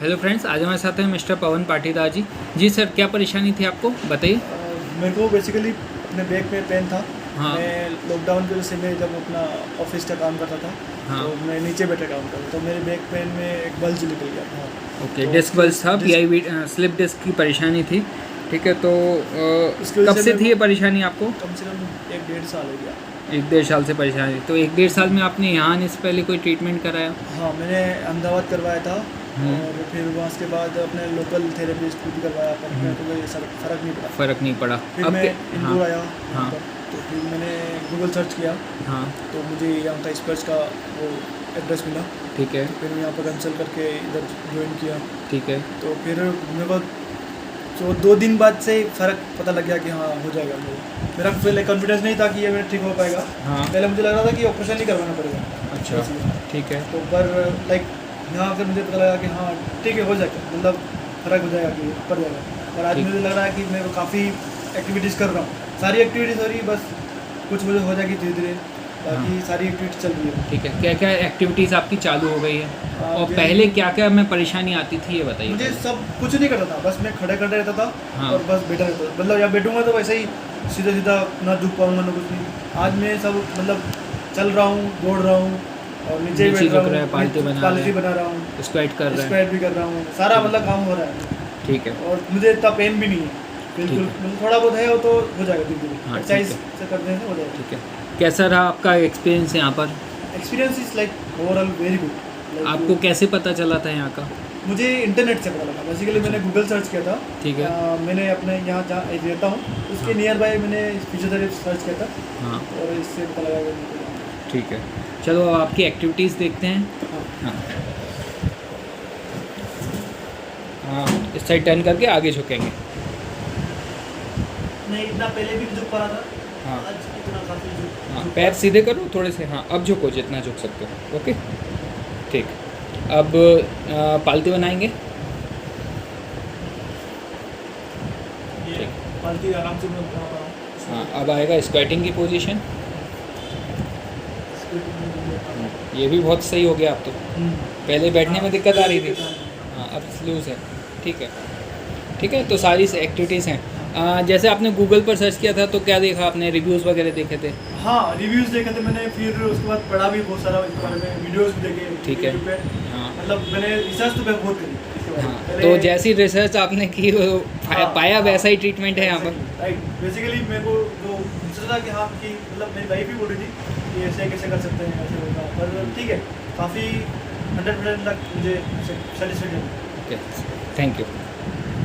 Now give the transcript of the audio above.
Hello friends, आज हमारे साथ हैं मिस्टर पवन पाटीदार जी। जी सर, क्या परेशानी थी आपको, बताइए। मेरे को बेसिकली अपने बैक में पेन था। हाँ। मैं लॉकडाउन की वजह से मैं जब अपना ऑफिस का काम करता था हाँ। तो मैं नीचे बैठे काम करता था, तो मेरे बैक पेन में एक बल्ज निकल गया था। ओके, तो डिस्क बल्ज था, पीआईवी स्लिप डिस्क की परेशानी थी। ठीक है, तो इसकी वजह कब से थी ये परेशानी आपको? कम से कम 1-1.5 साल हो गया। 1-1.5 साल से परेशानी, तो 1-1.5 साल में आपने यहाँ आने से पहले कोई ट्रीटमेंट कराया? हाँ, मैंने अहमदाबाद करवाया था और फिर वहाँ के बाद अपने लोकल थेरेपिस्ट को भी करवाया, पर मेरे को कोई फ़र्क नहीं पड़ा। फ़र्क नहीं पड़ा। फिर अब मैं इंदौर आया हाँ। यहाँ पर, तो फिर मैंने गूगल सर्च किया हाँ। तो मुझे यहाँ का स्पर्श का वो एड्रेस मिला। ठीक है। तो फिर मैं यहाँ पर कैंसिल करके इधर ज्वाइन किया। ठीक है। तो फिर मेरे को तो 2 दिन बाद से फ़र्क पता लग गया कि हाँ हो जाएगा। मेरा पहले कॉन्फिडेंस नहीं था कि ये मेरा ठीक हो पाएगा। हाँ। पहले मुझे लग रहा था कि ऑपरेशन ही करवाना पड़ेगा। अच्छा, ठीक है। तो पर लाइक यहाँ आकर मुझे पता लगा कि हाँ ठीक है, हो जाएगा, मतलब फ़र्क हो जाएगा कि पड़ जाएगा। और आज मुझे लग रहा है कि मैं काफ़ी एक्टिविटीज़ कर रहा हूँ, सारी एक्टिविटीज़ हो रही है, बस कुछ मुझे हो जाएगी धीरे धीरे, बाकी सारी एक्टिविटीज चल रही है। ठीक है, क्या क्या एक्टिविटीज़ आपकी चालू हो गई है? और जैसे- पहले क्या क्या में परेशानी आती थी, ये बताइए। मुझे सब कुछ नहीं करता था, बस मैं खड़े खड़े रहता था। हाँ। और बस बैठा रहता था, मतलब या बैठूंगा तो वैसे ही सीधा सीधा ना झुक पाऊंगा ना कुछ नहीं। आज मैं सब मतलब चल रहा हूँ, दौड़ रहा हूँ और नीचे बैठ रहा हूँ, पालती बना रहा हूँ, स्क्वाट कर रहे हैं। स्क्वाट भी कर रहा हूँ, सारा मतलब काम हो रहा है। ठीक है। और मुझे इतना पेन भी नहीं है बिल्कुल, मतलब थोड़ा बहुत है वो तो हो जाएगा धीरे धीरे, हाँ, एक्सरसाइज ठीक है। से करने से हो जाएगा। ठीक है, कैसा रहा आपका एक्सपीरियंस यहाँ पर? Experience is like overall very good. आपको कैसे पता चला था यहाँ का? मुझे इंटरनेट से पता लगा, बेसिकली मैंने गूगल सर्च किया था। ठीक है। मैंने अपने यहाँ जहाँ रहता हूँ उसके हाँ। नियर बाय मैंने फिजियोथेरेपी सर्च किया था। हाँ। और इससे पता लगा कि मेरे को- ठीक है, चलो अब आपकी एक्टिविटीज़ देखते हैं। हाँ। हाँ, इस साइड टर्न करके आगे झुकेंगे। नहीं, इतना पहले भी झुक पा रहा था। हाँ। आज इतना काफ़ी हाँ, पैर सीधे करो थोड़े से। हाँ, अब झुको जितना झुक सकते हो। ओके, ठीक। अब पालती बनाएंगे। ये पालती आराम से मैं बना पा रहा हूँ। हाँ, अब आएगा स्क्वाटिंग की पोजीशन। ये भी बहुत सही हो गया अब तो। पहले बैठने में दिक्कत आ रही थी। हाँ, अब लूज है। ठीक है। ठीक है, तो सारी एक्टिविटीज़ हैं। जैसे आपने गूगल पर सर्च किया था तो क्या देखा आपने, रिव्यूज़ वगैरह देखे थे? हाँ, रिव्यूज़ देखे थे मैंने, फिर उसके बाद पढ़ा भी बहुत सारा इसके बारे में, वीडियोस भी देखे। ठीक है। YouTube पे। हाँ। मतलब मैंने रिसर्च तो बहुत करी इसके बारे में। हाँ, पहले- तो जैसी रिसर्च आपने की वो पाया वैसा ही ट्रीटमेंट है यहाँ पर। राइट, बेसिकली मेरे को जो सोचा था कि हाँ कि मतलब मेरी वाइफ ही बोल रही थी कि ऐसे कैसे कर सकते हैं, ऐसे होगा, पर ठीक है, काफ़ी 100% तक मुझे सेटिस्फाइड है। Okay, thank you.